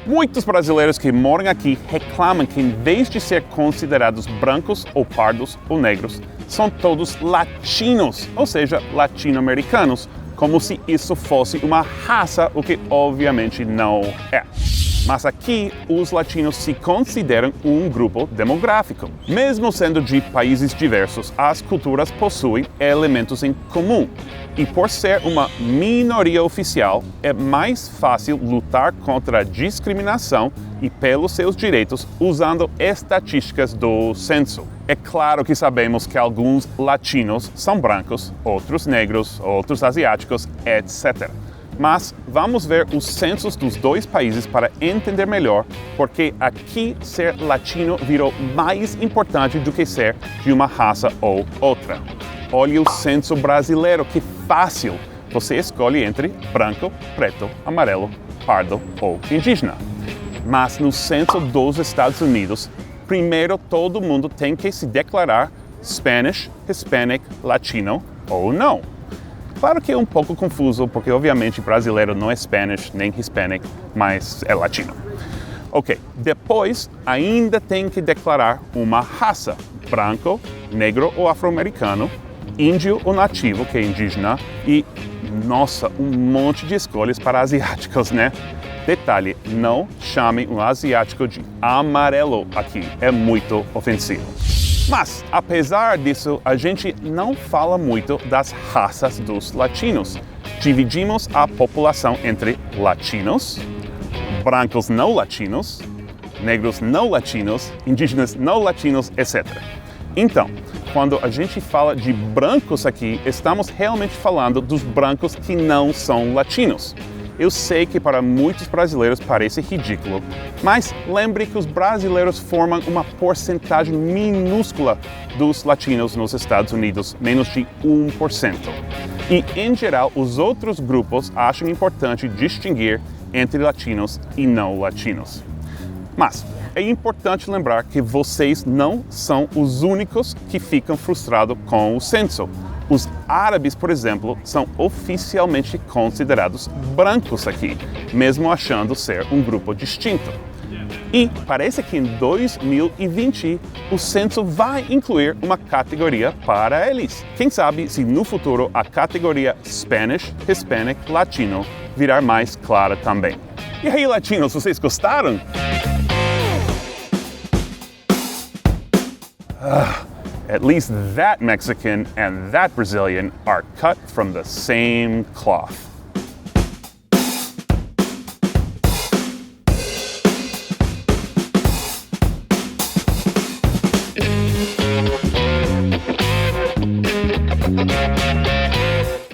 Muitos brasileiros que moram aqui reclamam que, em vez de ser considerados brancos ou pardos ou negros, são todos latinos, ou seja, latino-americanos, como se isso fosse uma raça, o que obviamente não é. Mas aqui, os latinos se consideram um grupo demográfico. Mesmo sendo de países diversos, as culturas possuem elementos em comum. E por ser uma minoria oficial, é mais fácil lutar contra a discriminação e pelos seus direitos usando estatísticas do censo. É claro que sabemos que alguns latinos são brancos, outros negros, outros asiáticos, etc. Mas vamos ver os censos dos dois países para entender melhor porque aqui ser latino virou mais importante do que ser de uma raça ou outra. Olhe o censo brasileiro, que fácil! Você escolhe entre branco, preto, amarelo, pardo ou indígena. Mas no censo dos Estados Unidos, primeiro todo mundo tem que se declarar Spanish, Hispanic, Latino ou não. Claro que é um pouco confuso, porque obviamente brasileiro não é Spanish nem Hispanic, mas é latino. Ok, depois ainda tem que declarar uma raça, branco, negro ou afro-americano, índio ou nativo, que é indígena, e, nossa, um monte de escolhas para asiáticos, né? Detalhe, não chame um asiático de amarelo aqui, é muito ofensivo. Mas, apesar disso, a gente não fala muito das raças dos latinos. Dividimos a população entre latinos, brancos não latinos, negros não latinos, indígenas não latinos, etc. Então, quando a gente fala de brancos aqui, estamos realmente falando dos brancos que não são latinos. Eu sei que para muitos brasileiros parece ridículo, mas lembre que os brasileiros formam uma porcentagem minúscula dos latinos nos Estados Unidos, menos de 1%. E, em geral, os outros grupos acham importante distinguir entre latinos e não latinos. Mas é importante lembrar que vocês não são os únicos que ficam frustrados com o censo. Os árabes, por exemplo, são oficialmente considerados brancos aqui, mesmo achando ser um grupo distinto. E parece que em 2020 o censo vai incluir uma categoria para eles. Quem sabe se no futuro a categoria Spanish, Hispanic, Latino virar mais clara também. E aí, latinos, vocês gostaram? At least that Mexican and that Brazilian are cut from the same cloth.